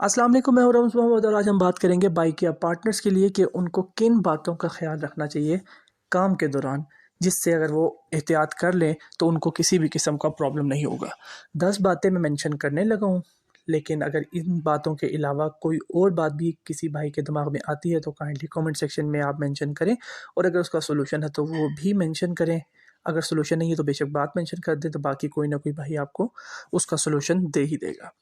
अस्सलाम वालेकुम, मैं हूं रमज़ मोहम्मद और आज हम बात करेंगे बाइक या पार्टनर्स के लिए कि उनको किन बातों का ख्याल रखना चाहिए काम के दौरान, जिससे अगर वो एहतियात कर लें तो उनको किसी भी किस्म का प्रॉब्लम नहीं होगा। 10 बातें मैं मेंशन करने लगा हूँ, लेकिन अगर इन बातों के अलावा कोई और बात भी किसी भाई के दिमाग में आती है तो काइंडली कमेंट सेक्शन में आप मेंशन करें, और अगर उसका सॉल्यूशन है तो वो भी मेंशन करें। अगर सॉल्यूशन नहीं है तो बेशक बात मेंशन कर दें, तो बाकी कोई ना कोई भाई आपको उसका सॉल्यूशन दे ही देगा।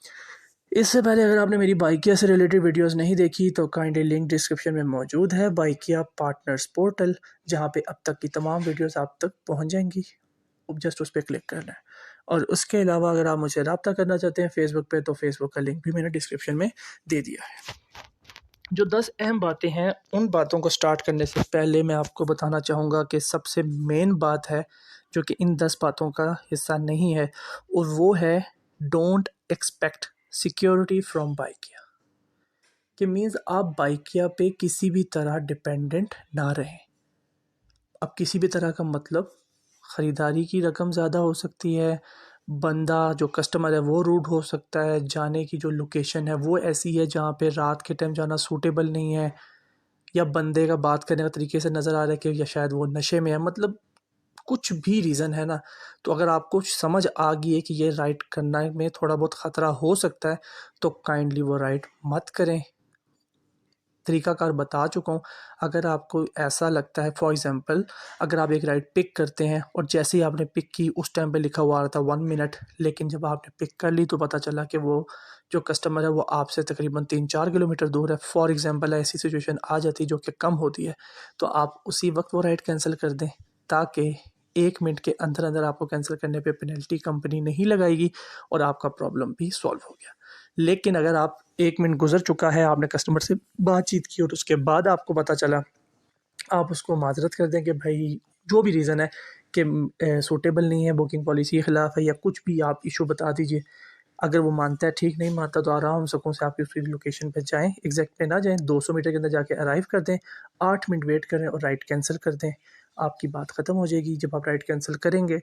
इससे पहले अगर आपने मेरी बाइकिया से रिलेटेड वीडियोस नहीं देखी तो काइंडली लिंक डिस्क्रिप्शन में मौजूद है, बाइकिया पार्टनर्स पोर्टल, जहां पे अब तक की तमाम वीडियोस आप तक पहुंच जाएंगी। अब जस्ट उस पर क्लिक करना है। और उसके अलावा अगर आप मुझसे रब्ता करना चाहते हैं फेसबुक पे, तो फेसबुक का लिंक भी मैंने डिस्क्रिप्शन में दे दिया है। जो 10 अहम बातें हैं, उन बातों को स्टार्ट करने से पहले मैं आपको बताना चाहूँगा कि सबसे मेन बात है जो कि इन 10 बातों का हिस्सा नहीं है, और वो है don't expect security from Bykea. कि मीन्स आप बाइकिया पे किसी भी तरह डिपेंडेंट ना रहें। अब किसी भी तरह का मतलब ख़रीदारी की रकम ज़्यादा हो सकती है, बंदा जो कस्टमर है वो रूड हो सकता है, जाने की जो लोकेशन है वो ऐसी है जहाँ पे रात के टाइम जाना सूटेबल नहीं है, या बंदे का बात करने का तरीके से नज़र आ रहा है कि या शायद वो नशे में है, मतलब कुछ भी रीज़न है ना। तो अगर आपको समझ आ गई है कि ये राइड करना में थोड़ा बहुत ख़तरा हो सकता है, तो काइंडली वो राइड मत करें। तरीक़ाकार बता चुका हूँ। अगर आपको ऐसा लगता है, फॉर एग्ज़ाम्पल अगर आप एक राइड पिक करते हैं और जैसे ही आपने पिक की उस टाइम पे लिखा हुआ आ रहा था 1 मिनट, लेकिन जब आपने पिक कर ली तो पता चला कि वो जो कस्टमर है वो आपसे तकरीबन 3-4 किलोमीटर दूर है। फॉर एग्ज़ाम्पल ऐसी सिचुएशन आ जाती है जो कि कम होती है, तो आप उसी वक्त वो राइड कैंसिल कर दें, ताकि 1 मिनट के अंदर-अंदर आपको कैंसिल करने पे पेनल्टी कंपनी नहीं लगाएगी और आपका प्रॉब्लम भी सॉल्व हो गया। लेकिन अगर आप 1 मिनट गुज़र चुका है, आपने कस्टमर से बातचीत की और उसके बाद आपको पता चला, आप उसको माज़रत कर दें कि भाई जो भी रीज़न है कि सूटेबल नहीं है, बुकिंग पॉलिसी के ख़िलाफ़ है, या कुछ भी आप इशू बता दीजिए। अगर वो मानता है ठीक, नहीं मानता तो आराम सुकून से आप उसकी लोकेशन पे जाएँ, एग्ज़ैक्ट पे ना जाएँ, 200 मीटर के अंदर जाके अराइव कर दें, 8 मिनट वेट करें और राइड कैंसल कर दें। आपकी बात ख़त्म हो जाएगी। जब आप राइड कैंसल करेंगे,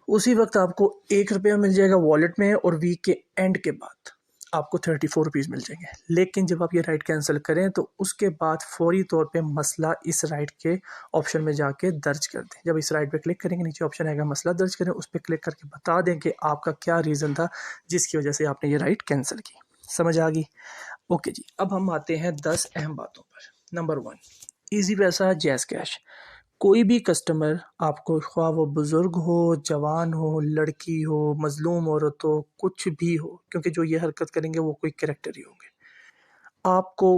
उसी वक्त आपको ₹1 मिल जाएगा वॉलेट में, और वीक के एंड के बाद आपको ₹34 मिल जाएंगे। लेकिन जब आप ये राइड कैंसिल करें तो उसके बाद फौरी तौर पे मसला इस राइड के ऑप्शन में जाके दर्ज कर दें। जब इस राइड पे क्लिक करेंगे, नीचे ऑप्शन आएगा मसला दर्ज करें, उस पर क्लिक करके बता दें कि आपका क्या रीज़न था जिसकी वजह से आपने ये राइड कैंसिल की। समझ आ गई? ओके जी, अब हम आते हैं 10 अहम बातों पर। नंबर 1, ईजी पैसा जैज़ कैश। कोई भी कस्टमर आपको, ख्वाह वो बुज़ुर्ग हो, जवान हो, लड़की हो, मज़लूम औरत हो, कुछ भी हो, क्योंकि जो ये हरकत करेंगे वो कोई कैरेक्टर ही होंगे। आपको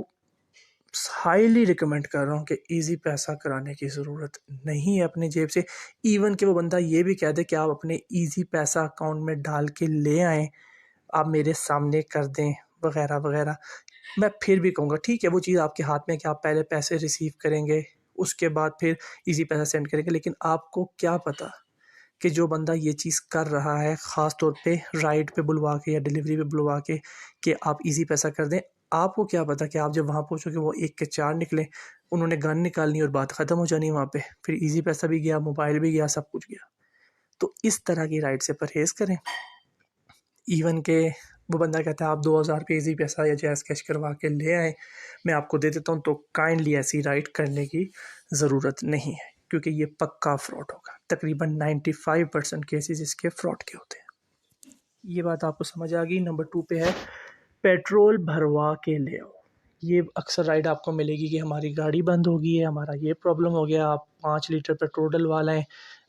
हाईली रिकमेंड कर रहा हूँ कि ईज़ी पैसा कराने की ज़रूरत नहीं है अपनी जेब से। इवन कि वो बंदा ये भी कह दे कि आप अपने ईज़ी पैसा अकाउंट में डाल के ले आएँ, आप मेरे सामने कर दें, वग़ैरह वग़ैरह। मैं फिर भी कहूँगा ठीक है, वो चीज़ आपके हाथ में है कि आप पहले पैसे रिसीव करेंगे, उसके बाद फिर ईज़ी पैसा सेंड करेंगे। लेकिन आपको क्या पता कि जो बंदा ये चीज़ कर रहा है, ख़ास तौर पे राइड पे बुलवा के या डिलीवरी पे बुलवा के, कि आप ईज़ी पैसा कर दें। आपको क्या पता कि आप जब वहाँ पहुँचोगे वो 1 के 4 निकले, उन्होंने गन निकालनी और बात ख़त्म हो जानी वहाँ पे। फिर ईज़ी पैसा भी गया, मोबाइल भी गया, सब कुछ गया। तो इस तरह की राइड से परहेज़ करें। इवन के वो बंदा कहता है आप 2000 रुपये ईज़ी पैसा या जैज़ कैश करवा के ले आएँ, मैं आपको दे देता हूँ, तो काइंडली ऐसी राइड करने की ज़रूरत नहीं है, क्योंकि ये पक्का फ्रॉड होगा। तकरीबन 95% केसेस इसके फ्रॉड के होते हैं। ये बात आपको समझ आ गई। नंबर 2 पे है पेट्रोल भरवा के ले आओ। ये अक्सर राइड आपको मिलेगी कि हमारी गाड़ी बंद हो गई है, हमारा ये प्रॉब्लम हो गया, आप 5 लीटर पेट्रोल डलवा लें,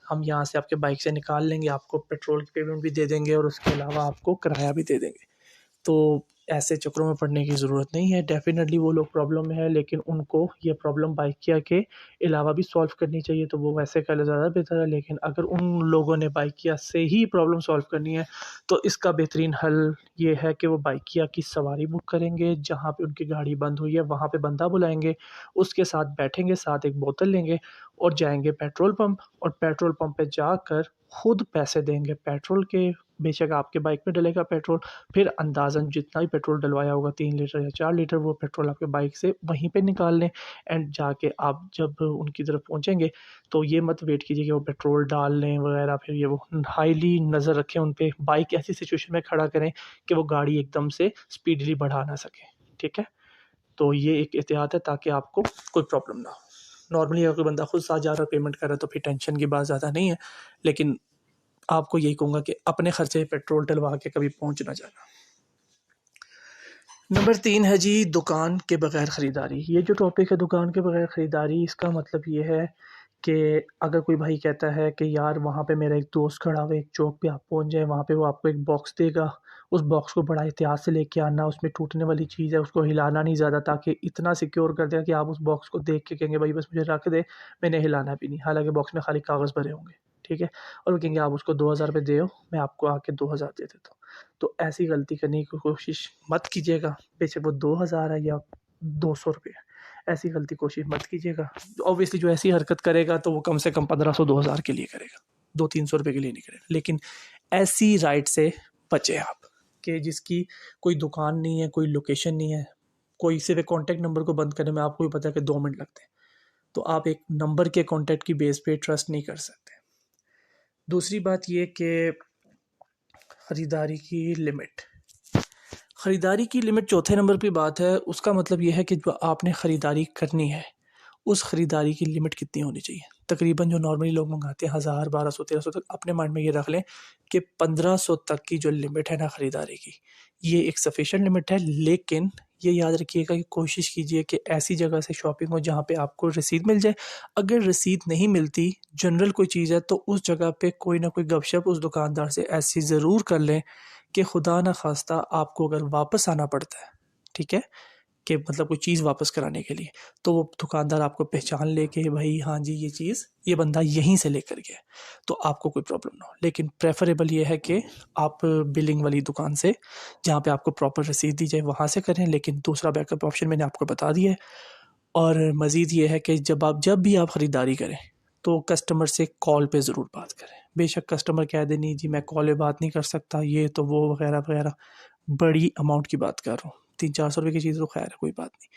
हम यहाँ से आपके बाइक से निकाल लेंगे, आपको पेट्रोल की पेमेंट भी दे देंगे और उसके अलावा आपको किराया भी दे देंगे। तो ऐसे चक्करों में पड़ने की ज़रूरत नहीं है। डेफ़िनेटली वो लोग प्रॉब्लम में है, लेकिन उनको ये प्रॉब्लम बाइकिया के अलावा भी सॉल्व करनी चाहिए, तो वो वैसे कर ले ज़्यादा बेहतर है। लेकिन अगर उन लोगों ने बाइकिया से ही प्रॉब्लम सॉल्व करनी है, तो इसका बेहतरीन हल ये है कि वो बाइकिया की सवारी बुक करेंगे, जहाँ पे उनकी गाड़ी बंद हुई है वहाँ पे बंदा बुलाएँगे, उसके साथ बैठेंगे, साथ एक बोतल लेंगे और जाएँगे पेट्रोल पंप, और पेट्रोल पंप पे जाकर खुद पैसे देंगे पेट्रोल के, बेशक आपके बाइक में डलेगा पेट्रोल, फिर अंदाज़न जितना भी पेट्रोल डलवाया होगा 3 लीटर या 4 लीटर, वो पेट्रोल आपके बाइक से वहीं पे निकाल लें। एंड जाके आप जब उनकी तरफ पहुँचेंगे तो ये मत वेट कीजिए कि वो पेट्रोल डाल लें वगैरह, फिर ये वो हाईली नज़र रखें उन पे, बाइक ऐसी सिचुएशन में खड़ा करें कि वो गाड़ी एकदम से स्पीडली बढ़ा ना सके, ठीक है। तो ये एक एहतियात है ताकि आपको कोई प्रॉब्लम ना हो। नॉर्मली अगर बंदा खुद 7,000 पेमेंट कर रहा है तो फिर टेंशन की बात ज़्यादा नहीं है, लेकिन आपको यही कहूँगा कि अपने खर्चे पेट्रोल डलवा के कभी पहुँच ना जाना। नंबर 3 है जी, दुकान के बगैर ख़रीदारी। ये जो टॉपिक है दुकान के बगैर ख़रीदारी, इसका मतलब ये है कि अगर कोई भाई कहता है कि यार वहाँ पे मेरा एक दोस्त खड़ा हुआ है, एक चौक पे आप पहुँच जाएँ, वहाँ पे वो आपको एक बॉक्स देगा, उस बॉक्स को बड़ा एहतियात से लेके आना, उसमें टूटने वाली चीज़ है उसको हिलाना नहीं ज़्यादा, ताकि इतना सिक्योर कर दें कि आप उस बॉक्स को देख के कहेंगे भाई बस मुझे रख दे, मैंने हिलाना भी नहीं। हालाँकि बॉक्स में खाली कागज़ भरे होंगे, ठीक है? और वो कहेंगे आप उसको 2,000 रुपए देओ, मैं आपको आके 2,000 दे देता हूँ। तो ऐसी गलती करने की कोशिश मत कीजिएगा, बेशक वो 2,000 है या 200 रुपये है, ऐसी गलती कोशिश मत कीजिएगा। ऑब्वियसली जो ऐसी हरकत करेगा तो वो कम से कम 1500-2,000 के लिए करेगा, 200-300 रुपये के लिए नहीं करेगा। लेकिन ऐसी राइड से बचें आप कि जिसकी कोई दुकान नहीं है, कोई लोकेशन नहीं है, कोई सिर्फ कॉन्टैक्ट नंबर को बंद करने में आपको भी पता है कि 2 मिनट लगते हैं, तो आप एक नंबर के कॉन्टैक्ट की बेस पे ट्रस्ट नहीं कर सकते। दूसरी बात ये कि ख़रीदारी की लिमिट, ख़रीदारी की लिमिट चौथे नंबर पे बात है। उसका मतलब ये है कि जो आपने ख़रीदारी करनी है उस ख़रीदारी की लिमिट कितनी होनी चाहिए। तकरीबन जो नॉर्मली लोग मंगाते हैं 1000, 1200, 1300 तक, अपने माइंड में ये रख लें कि 1500 तक की जो लिमिट है ना ख़रीदारी की, ये एक सफिशिएंट लिमिट है। लेकिन ये याद रखिएगा कि कोशिश कीजिए कि ऐसी जगह से शॉपिंग हो जहाँ पे आपको रसीद मिल जाए। अगर रसीद नहीं मिलती, जनरल कोई चीज़ है, तो उस जगह पे कोई ना कोई गपशप उस दुकानदार से ऐसी ज़रूर कर लें कि खुदा न खास्ता आपको अगर वापस आना पड़ता है, ठीक है, कि मतलब कोई चीज़ वापस कराने के लिए, तो वो दुकानदार आपको पहचान ले कि भाई हाँ जी ये चीज़ ये बंदा यहीं से लेकर गया, तो आपको कोई प्रॉब्लम ना हो। लेकिन प्रेफरेबल ये है कि आप बिलिंग वाली दुकान से, जहाँ पे आपको प्रॉपर रसीद दी जाए, वहाँ से करें। लेकिन दूसरा बैकअप ऑप्शन मैंने आपको बता दिया है। और मज़ीद ये है कि जब भी आप ख़रीदारी करें तो कस्टमर से कॉल पे ज़रूर बात करें। बेशक कस्टमर कह दे नहीं जी मैं कॉल पे बात नहीं कर सकता, ये तो वो वगैरह वगैरह, बड़ी अमाउंट की बात कर रहा हूँ, 300-400 रुपये की चीज़ तो खैर है कोई बात नहीं।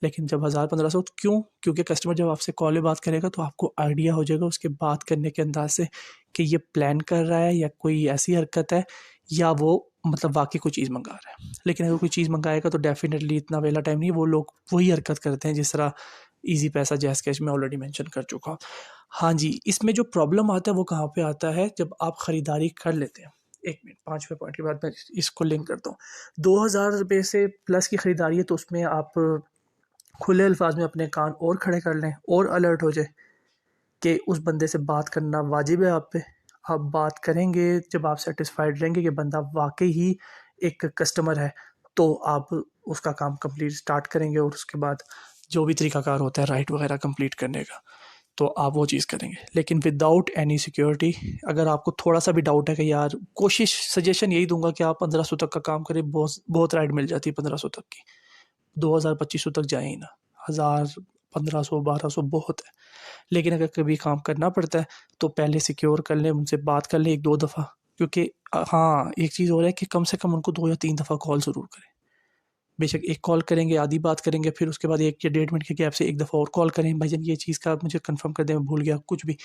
लेकिन जब 1000-1500, क्यों? क्योंकि कस्टमर जब आपसे कॉल पे बात करेगा तो आपको आइडिया हो जाएगा उसके बात करने के अंदाज से कि ये प्लान कर रहा है या कोई ऐसी हरकत है, या वो मतलब वाकई कोई चीज़ मंगा रहा है। लेकिन अगर कोई चीज़ मंगाएगा तो डेफिनेटली इतना वेला टाइम नहीं, वो लोग वही हरकत करते हैं जिस तरह ईज़ी पैसा, जैज़ कैश में ऑलरेडी मेंशन कर चुका हूँ। हाँ जी, इसमें जो प्रॉब्लम आता है वो कहाँ पे आता है, जब आप ख़रीदारी कर लेते हैं। 1 मिनट, 5वें पॉइंट के बाद मैं इसको लिंक करता हूँ। 2,000 रुपये से प्लस की ख़रीदारी है तो उसमें आप खुले अल्फाज में अपने कान और खड़े कर लें और अलर्ट हो जाए कि उस बंदे से बात करना वाजिब है आप पे। आप बात करेंगे जब आप सेटिस्फाइड रहेंगे कि बंदा वाकई ही एक कस्टमर है, तो आप उसका काम कंप्लीट स्टार्ट करेंगे, और उसके बाद जो भी तरीकाकार होता है राइट वगैरह कंप्लीट करने का, तो आप वो चीज़ करेंगे। लेकिन विदाउट एनी सिक्योरिटी, अगर आपको थोड़ा सा भी डाउट है कि यार, कोशिश सजेशन यही दूंगा कि आप 1500 तक का काम करें। बहुत बहुत राइड मिल जाती है 1500 तक की, 2000-2500 तक जाए ही ना, 1000, 1500, 1200 बहुत है। लेकिन अगर कभी काम करना पड़ता है तो पहले सिक्योर कर लें, उनसे बात कर लें 1-2 दफ़ा। क्योंकि हाँ, एक चीज़ और है कि कम से कम उनको 2 या 3 दफ़ा कॉल ज़रूर करें। बेशक एक कॉल करेंगे, आधी बात करेंगे, फिर उसके बाद 1 या 1.5 मिनट के गैप से एक दफ़ा और कॉल करें, भाईजान ये चीज़ का आप मुझे कंफर्म कर दें, मैं भूल गया, कुछ भी।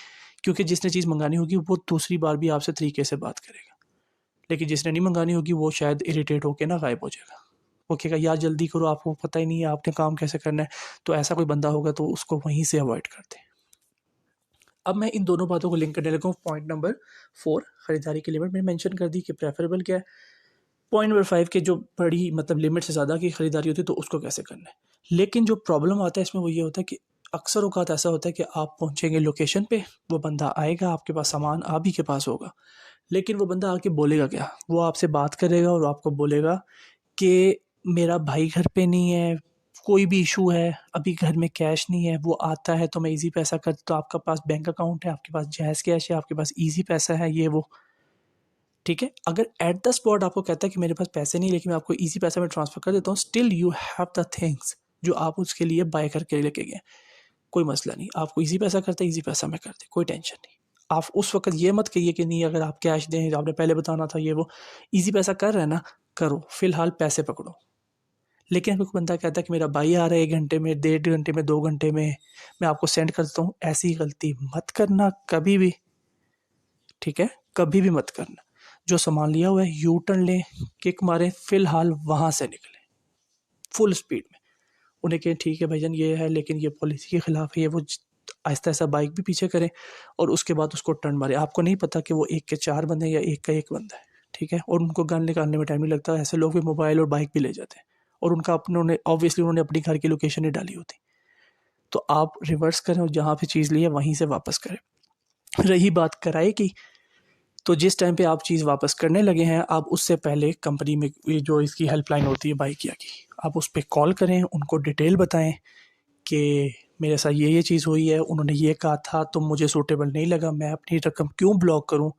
क्योंकि जिसने चीज़ मंगानी होगी वो दूसरी बार भी आपसे तरीके से बात करेगा, लेकिन जिसने नहीं मंगानी होगी वो शायद इरिटेट होकर ना गायब हो जाएगा। वो कहेगा यार जल्दी करो, आपको पता ही नहीं है आपने काम कैसे करना है। तो ऐसा कोई बंदा होगा तो उसको वहीं से अवॉइड कर दें। अब मैं इन दोनों बातों को लिंक करने लगा हूँ। पॉइंट नंबर 4, ख़रीदारी की लिमिट मैंने मेंशन कर दी कि प्रेफरेबल क्या है। पॉइंट नंबर 5 के जो बड़ी मतलब लिमिट से ज़्यादा की ख़रीदारी होती है तो उसको कैसे करना है। लेकिन जो प्रॉब्लम आता है इसमें वो ये होता है कि अक्सर औक़ात ऐसा होता है कि आप पहुँचेंगे लोकेशन पे, वो बंदा आएगा, आपके पास सामान आप ही के पास होगा, लेकिन वो बंदा आके बोलेगा क्या? वो आपसे बात करेगा और आपको बोलेगा कि मेरा भाई घर पे नहीं है, कोई भी इशू है, अभी घर में कैश नहीं है, वो आता है तो मैं ईज़ी पैसा कर, तो आपका पास बैंक अकाउंट है, आपके पास जैज़ कैश है, आपके पास ईज़ी पैसा है, ये वो, ठीक है। अगर एट द स्पॉट आपको कहता है कि मेरे पास पैसे नहीं, लेकिन मैं आपको ईज़ी पैसा में ट्रांसफ़र कर देता हूँ, still you have the things जो आप उसके लिए बाय करके लेके गए, कोई मसला नहीं, आपको ईज़ी पैसा करता है, ईज़ी पैसा में कर दे, कोई टेंशन नहीं। आप उस वक्त ये मत कहिए कि नहीं अगर आप कैश दें, आपने पहले बताना था ये वो। ईजी पैसा कर रहे हैं ना, करो, फ़िलहाल पैसे पकड़ो। लेकिन अगर कोई बंदा कहता है कि मेरा भाई आ रहा है 1 घंटे में, 1.5 घंटे में, 2 घंटे में, मैं आपको सेंड कर देता हूँ, ऐसी गलती मत करना कभी भी, ठीक है? कभी भी मत करना। जो सामान लिया हुआ है यू टर्न लें, किक मारें, फ़िलहाल वहाँ से निकलें फुल स्पीड में। उन्हें कहें ठीक है भाईजान ये है लेकिन ये पॉलिसी के खिलाफ है, ये वो, आहिस्ता-आहिस्ता बाइक भी पीछे करें और उसके बाद उसको टर्न मारें। आपको नहीं पता कि वो 1 के 4 बंदे हैं या 1 का 1 बंदा है, ठीक है? और उनको गन निकालने में टाइम नहीं लगता। ऐसे लोग भी मोबाइल और बाइक भी ले जाते हैं और उनका उन्होंने ऑब्वियसली उन्होंने अपनी घर की लोकेशन नहीं डाली होती। तो आप रिवर्स करें और जहाँ पे चीज़ ली है वहीं से वापस करें। रही बात किराए की, तो जिस टाइम पे आप चीज़ वापस करने लगे हैं, आप उससे पहले कंपनी में ये जो इसकी हेल्पलाइन होती है बाइकिया की, आप उस पे कॉल करें, उनको डिटेल बताएं कि मेरे साथ ये चीज़ हुई है, उन्होंने ये कहा था तो मुझे सूटेबल नहीं लगा, मैं अपनी रकम क्यों ब्लॉक करूं?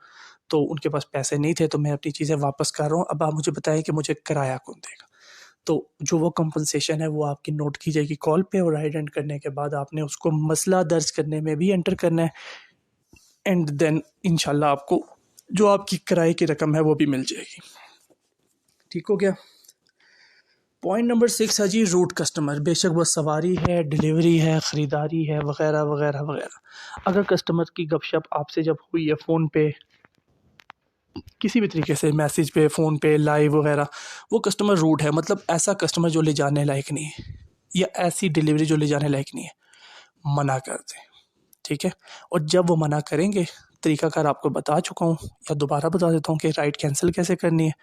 तो उनके पास पैसे नहीं थे तो मैं अपनी चीज़ें वापस कर रहा हूँ, अब आप मुझे बताएं कि मुझे किराया कौन देगा? तो जो वो कंपनसेशन है वो आपकी नोट की जाएगी कॉल पे, और राइट एंड करने के बाद आपने उसको मसला दर्ज करने में भी एंटर करना है, एंड देन इंशाल्लाह आपको जो आपकी किराए की रकम है वो भी मिल जाएगी। ठीक हो गया? पॉइंट नंबर 6 है जी रूट कस्टमर। बेशक वो सवारी है, डिलीवरी है, ख़रीदारी है, वगैरह वगैरह वगैरह। अगर कस्टमर की गपशप आपसे जब हुई है फ़ोन पे, किसी भी तरीके से, मैसेज पे, फ़ोन पे, लाइव वगैरह, वो कस्टमर रूट है, मतलब ऐसा कस्टमर जो ले जाने लायक नहीं है, या ऐसी डिलीवरी जो ले जाने लायक नहीं है, मना कर दें, ठीक है? और जब वो मना करेंगे, तरीक़ाकार आपको बता चुका हूँ या दोबारा बता देता हूँ कि राइड कैंसिल कैसे करनी है।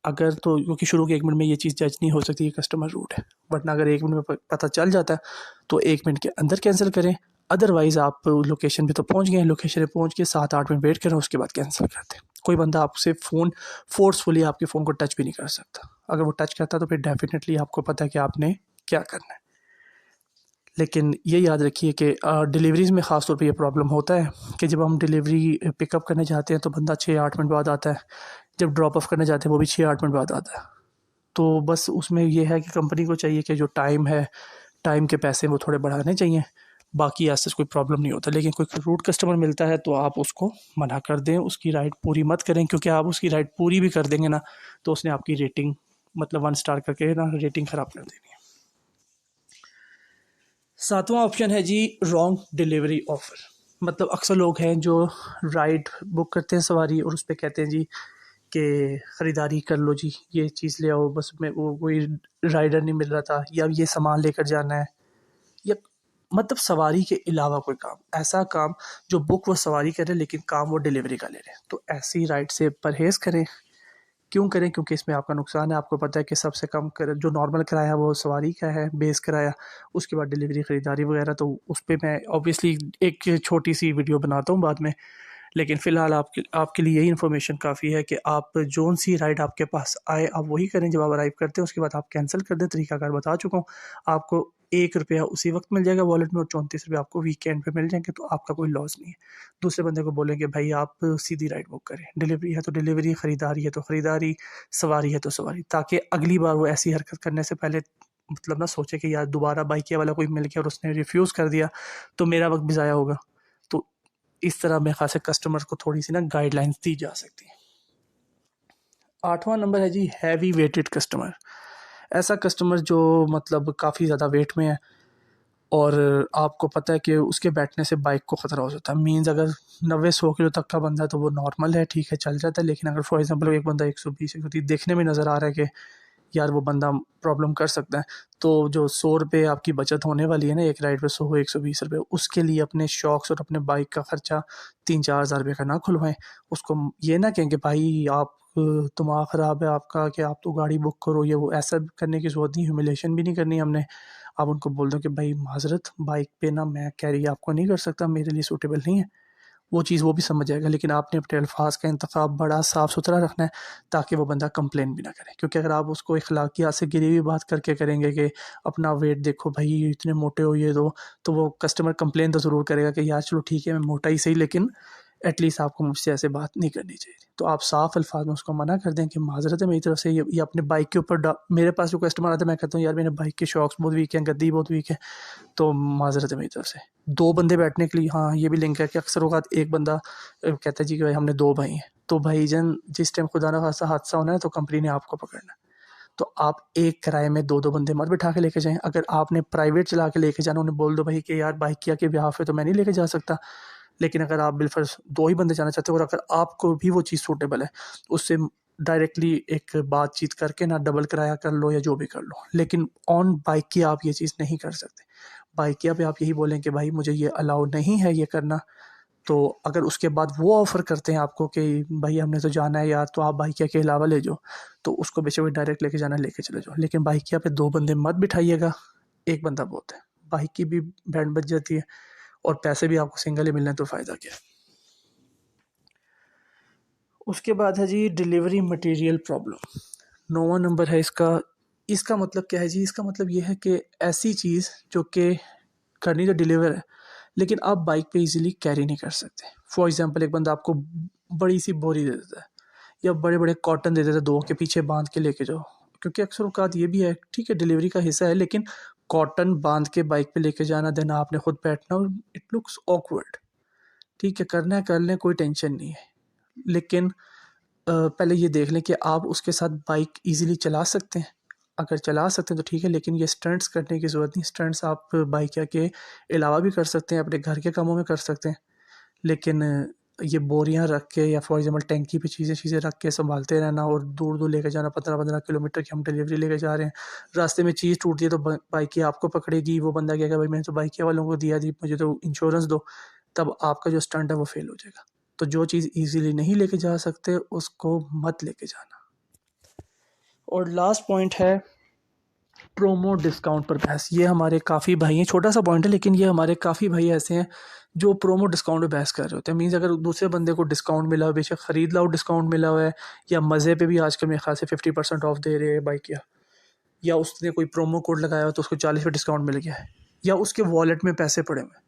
अगर तो क्योंकि शुरू के 1 मिनट में ये चीज़ जज नहीं हो सकती कि कस्टमर रूट है, वरना अगर 1 मिनट में पता चल जाता है तो 1 मिनट के अंदर कैंसिल करें। अदरवाइज़ आप लोकेशन पे तो पहुंच गए हैं, लोकेशन पे पहुंच के 7-8 मिनट वेट करें, उसके बाद कैंसिल कर दें। कोई बंदा आपसे फ़ोन फ़ोर्सफुली आपके फ़ोन को टच भी नहीं कर सकता। अगर वो टच करता तो फिर डेफ़िनेटली आपको पता है कि आपने क्या करना है। लेकिन ये याद रखिए कि डिलीवरीज़ में ख़ास तौर पे ये प्रॉब्लम होता है कि जब हम डिलीवरी पिकअप करने जाते हैं तो बंदा 6-8 मिनट बाद आता है, जब ड्रॉप ऑफ करने जाते हैं वो भी 6-8 मिनट बाद आता है। तो बस उसमें ये है कि कंपनी को चाहिए कि जो टाइम है, टाइम के पैसे वो थोड़े बढ़ाने चाहिए, बाकी ऐसे कोई प्रॉब्लम नहीं होता। लेकिन कोई रूड कस्टमर मिलता है तो आप उसको मना कर दें, उसकी राइड पूरी मत करें, क्योंकि आप उसकी राइड पूरी भी कर देंगे ना तो उसने आपकी रेटिंग, मतलब 1 स्टार करके ना रेटिंग ख़राब कर देनी है। 7वां ऑप्शन है जी रॉन्ग डिलीवरी ऑफ़र। मतलब अक्सर लोग हैं जो राइड बुक करते हैं सवारी और उस पे कहते हैं जी कि ख़रीदारी कर लो जी, ये चीज़ ले आओ, बस में वो कोई राइडर नहीं मिल रहा था, या ये सामान लेकर जाना है, या मतलब सवारी के अलावा कोई काम, ऐसा काम जो बुक वो सवारी करे लेकिन काम वो डिलीवरी का ले रहे हैं। तो ऐसी राइड से परहेज़ करें। क्यों करें? क्योंकि इसमें आपका नुकसान है। आपको पता है कि सबसे कम कर जो नॉर्मल किराया वो सवारी का है, बेस किराया, उसके बाद डिलीवरी, ख़रीदारी वगैरह, तो उस पे मैं ऑब्वियसली एक छोटी-सी वीडियो बनाता हूँ बाद में। लेकिन फ़िलहाल आपके लिए यही इन्फॉर्मेशन काफ़ी है कि आप जोन-सी राइड आपके पास आए, आप वही करें जब आप अराइव करते हैं, उसके बाद आप कैंसिल कर दें। तरीकाकार बता चुका हूँ। आपको ₹1 उसी वक़्त मिल जाएगा वॉलेट में और ₹34 आपको वीकेंड पे मिल जाएँगे, तो आपका कोई लॉस नहीं है। दूसरे बंदे को बोलेंगे भाई आप सीधी राइड बुक करें, डिलीवरी है तो डिलीवरी, ख़रीदारी है तो ख़रीदारी, सवारी है तो सवारी, ताकि अगली बार वो ऐसी हरकत करने से पहले मतलब ना सोचे कि यार दोबारा बाइकिया वाला कोई मिल गया और उसने रिफ्यूज़ कर दिया तो मेरा वक़्त भी ज़ाया होगा। तो इस तरह मेरे ख़्याल से कस्टमर को थोड़ी-सी ना गाइडलाइंस दी जा सकती है। 8वां नंबर है जी हैवी वेटेड कस्टमर। ऐसा कस्टमर जो मतलब काफ़ी ज़्यादा वेट में है और आपको पता है कि उसके बैठने से बाइक को ख़तरा हो सकता है। मीन्स अगर 90-100 किलो तक का बंदा है तो वो नॉर्मल है, ठीक है, चल जाता है। लेकिन अगर फॉर एग्ज़ाम्पल एक बंदा 120-130 देखने में नज़र आ रहा है कि यार वो बंदा प्रॉब्लम कर सकता है, तो जो ₹100 आपकी बचत होने वाली है ना एक राइड पे, 100-120 रुपये, उसके लिए अपने शौक़ और अपने बाइक का ख़र्चा 3-4 हज़ार रुपये का ना खुलवाएँ। उसको ये ना कहें कि भाई आप दिमाग ख़राब है आपका कि आप तो गाड़ी बुक करो, ये वो, ऐसा करने की ज़रूरत नहीं, ह्यूमिलिएशन भी नहीं करनी हमने। आप उनको बोल दो कि भाई माज़रत, बाइक पे ना मैं कैरी आपको नहीं कर सकता, मेरे लिए सूटेबल नहीं है। वो चीज़ वो भी समझ जाएगा, लेकिन आपने अपने अल्फाज का इंतखाब बड़ा साफ़ सुथरा रखना है ताकि वो बंदा कंप्लेन भी ना करे। क्योंकि अगर आप उसको अखलाकियात से गिरी हुई बात करके करेंगे कि अपना वेट देखो भाई इतने मोटे हो ये, तो वो कस्टमर कंप्लेन तो ज़रूर करेगा कि यार चलो ठीक है मैं मोटा ही सही, लेकिन एटलीस्ट आपको मुझसे ऐसे बात नहीं करनी चाहिए। तो आप साफ़ अल्फाज में उसको मना कर दें कि माज़रत है मेरी तरफ से, ये अपने बाइक के ऊपर मेरे पास जो कस्टमर आता है मैं कहता हूँ यार मेरे बाइक के शॉक्स बहुत वीक हैं, गद्दी बहुत वीक है, तो माज़रत है मेरी तरफ से। 2 बंदे बैठने के लिए, हाँ ये भी लिंक है कि अक्सर औक़ात एक बंदा कहता है जी कि भाई हमने 2 भाई हैं, तो भाईजान जिस टाइम खुदा ना खास्ता हादसा होना है तो कंपनी ने आपको पकड़ना है। तो आप एक किराए में 2-2 बंदे मत बिठा के लेके जाएँ। अगर आपने प्राइवेट चला के लेके जाना, उन्हें बोल दो भाई कि यार बाइकिया के बिहाफ़ पे तो मैं नहीं लेके जा सकता, लेकिन अगर आप बिलफ़र्ज़ 2 ही बंदे जाना चाहते हो और अगर आपको भी वो चीज़ सूटेबल है, उससे डायरेक्टली एक बातचीत करके ना डबल किराया कर लो या जो भी कर लो। लेकिन ऑन बाइकिया आप ये चीज़ नहीं कर सकते। बाइकिया पे आप यही बोलें कि भाई मुझे ये अलाउ नहीं है ये करना, तो अगर उसके बाद वो ऑफ़र करते हैं आपको कि भाई हमने तो जाना है यार, तो आप बाइकिया के अलावा ले जाओ, तो उसको बेशक डायरेक्ट लेके जाना है लेके चले जाओ। लेकिन बाइकिया पे 2 बंदे मत बिठाइएगा, 1 बंदा बहुत है। बाइक की भी बैंड बज जाती है और पैसे भी आपको सिंगल ही मिलने हैं, तो फ़ायदा क्या है। उसके बाद है जी डिलीवरी मटेरियल प्रॉब्लम। 9वां नंबर है इसका। इसका मतलब क्या है जी? इसका मतलब ये है कि ऐसी चीज़ जो कि करनी तो डिलीवर है, लेकिन आप बाइक पे ईज़िली कैरी नहीं कर सकते। फॉर एग्ज़ाम्पल एक बंदा आपको बड़ी-सी बोरी दे देता है या बड़े-बड़े कॉटन दे देता है 2 के पीछे बाँध के लेके जाओ। क्योंकि अक्सर औक़ात ये भी है, ठीक है डिलीवरी का हिस्सा है, लेकिन कॉटन बाँध के बाइक पे लेके जाना, देन आपने खुद बैठना और इट लुक्स ऑकवर्ड। ठीक है, करना है कर लें, कोई टेंशन नहीं है। लेकिन पहले ये देख लें कि आप उसके साथ बाइक ईज़िली चला सकते हैं। अगर चला सकते हैं तो ठीक है, लेकिन ये स्टंट्स करने की ज़रूरत नहीं। स्टंट्स आप बाइकिया के अलावा भी कर सकते हैं, अपने घर के कामों में कर सकते हैं। लेकिन ये बोरियाँ रख के या फॉर एग्ज़ाम्पल टैंकी पे चीज़ें रख के सँभालते रहना और दूर-दूर लेके जाना, 15-15 किलोमीटर की हम डिलीवरी लेके जा रहे हैं। रास्ते में चीज़ टूटती है तो बाइकिया आपको पकड़ेगी, वो बंदा कहेगा भाई मैंने तो बाइकिया वालों को दिया थी, मुझे तो इंश्योरेंस दो। तब आपका जो स्टंट है वो फ़ेल हो जाएगा। तो जो चीज़ ईज़िली नहीं लेके जा सकते उसको मत लेके जाना। और लास्ट पॉइंट है प्रोमो डिस्काउंट पर बहस। ये हमारे काफ़ी भाई हैं, छोटा सा पॉइंट है लेकिन ये हमारे काफ़ी भाई ऐसे हैं जो प्रोमो डिस्काउंट पे बहस कर रहे होते हैं। मीन्स अगर दूसरे बंदे को डिस्काउंट मिला हो, बेशक ख़रीद लाओ डिस्काउंट मिला हुआ है, या मज़े पे भी आजकल मेरे ख़्याल से 50% ऑफ दे रहे हैं बाइक, या उसने कोई प्रोमो कोड लगाया हो तो उसको 40 पे डिस्काउंट मिल गया है, या उसके वॉलेट में पैसे पड़े हुए हैं,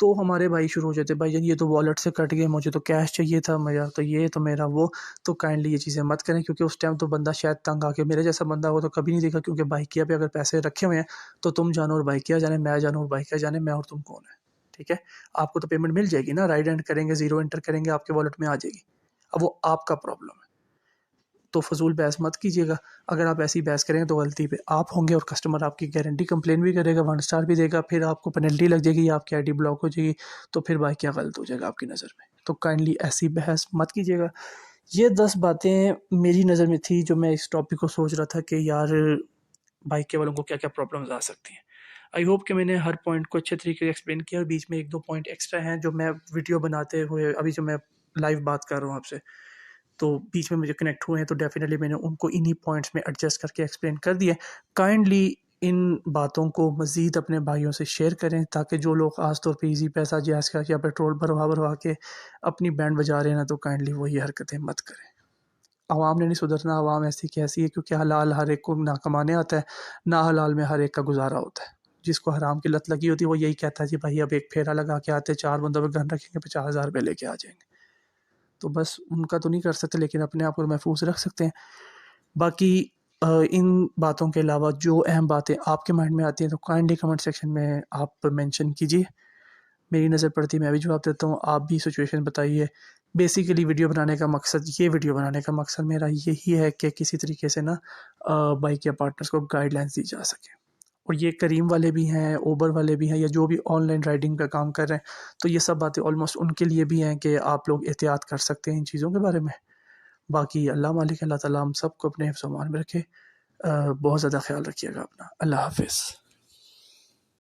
तो हमारे भाई शुरू हो जाते हैं भाई जान ये तो वॉलेट से कट गया, मुझे तो कैश चाहिए था, मेरा तो ये तो मेरा वो। तो काइंडली ये चीज़ें मत करें, क्योंकि उस टाइम तो बंदा शायद तंग आके, मेरे जैसा बंदा हो तो कभी नहीं देखा, क्योंकि बाइकिया पे अगर पैसे रखे हुए हैं तो तुम जानो और बाइकिया जाने, मैं जानूँ और बाइकिया जाने, मैं और तुम कौन है। ठीक है, आपको तो पेमेंट मिल जाएगी ना, राइट एंड करेंगे, ज़ीरो एंटर करेंगे, आपके वॉलेट में आ जाएगी। अब वो आपका प्रॉब्लम है, तो फजूल बहस मत कीजिएगा। अगर आप ऐसी बहस करेंगे तो गलती पे आप होंगे और कस्टमर आपकी गारंटी कंप्लेन भी करेगा, 1 स्टार भी देगा, फिर आपको पेनल्टी लग जाएगी या आपकी आईडी ब्लॉक हो जाएगी, तो फिर भाई क्या गलत हो जाएगा आपकी नज़र में। तो काइंडली ऐसी बहस मत कीजिएगा। ये 10 बातें मेरी नज़र में थी जो मैं इस टॉपिक को सोच रहा था कि यार बाइक के वालों को क्या क्या प्रॉब्लम्स आ सकती हैं। आई होप कि मैंने हर पॉइंट को अच्छे तरीके से एक्सप्लेन किया, और बीच में 1-2 पॉइंट एक्स्ट्रा हैं जो मैं वीडियो बनाते हुए, अभी जो मैं लाइव बात कर रहा हूँ आपसे, तो बीच में मुझे कनेक्ट हुए हैं, तो डेफ़िनेटली मैंने उनको इन्हीं पॉइंट्स में एडजस्ट करके एक्सप्लेन कर दिया है। काइंडली इन बातों को मज़ीद अपने भाइयों से शेयर करें, ताकि जो लोग ख़ास तौर पे ईज़ी पैसा जैज़ करके या पेट्रोल भरवा-भरवा के अपनी बैंड बजा रहे हैं ना, तो काइंडली वही हरकतें मत करें। आवाम ने नहीं सुधरना, आवाम ऐसी की ऐसी है, क्योंकि हलाल हर एक को ना कमाने आता है, ना हलाल में हर एक का गुज़ारा होता है। जिसको हराम की लत लगी होती है वो यही कहता है जी भाई अब एक फेरा लगा के आते हैं, 4 बंदों पे गन रखेंगे, 50,000 रुपए लेके आ जाएँगे। तो बस उनका तो नहीं कर सकते, लेकिन अपने आप को महफूज रख सकते हैं। बाकी इन बातों के अलावा जो अहम बातें आपके माइंड में आती हैं तो काइंडली कमेंट सेक्शन में आप मेंशन कीजिए, मेरी नज़र पड़ती है मैं भी जवाब देता हूँ, आप भी सिचुएशन बताइए। बेसिकली ये वीडियो बनाने का मकसद मेरा यही है कि किसी तरीके से ना बाइक या पार्टनर्स को गाइडलाइंस दी जा सके। और ये करीम वाले भी हैं, उबर वाले भी हैं, या जो भी ऑनलाइन राइडिंग का काम कर रहे हैं, तो ये सब बातें ऑलमोस्ट उनके लिए भी हैं कि आप लोग एहतियात कर सकते हैं इन चीज़ों के बारे में। बाकी अल्लाह मालिक, अल्लाह ताला हम सबको अपने हिफ्ज़-ओ-अमान में रखे। बहुत ज़्यादा ख़्याल रखिएगा अपना। अल्लाह हाफ़िज़।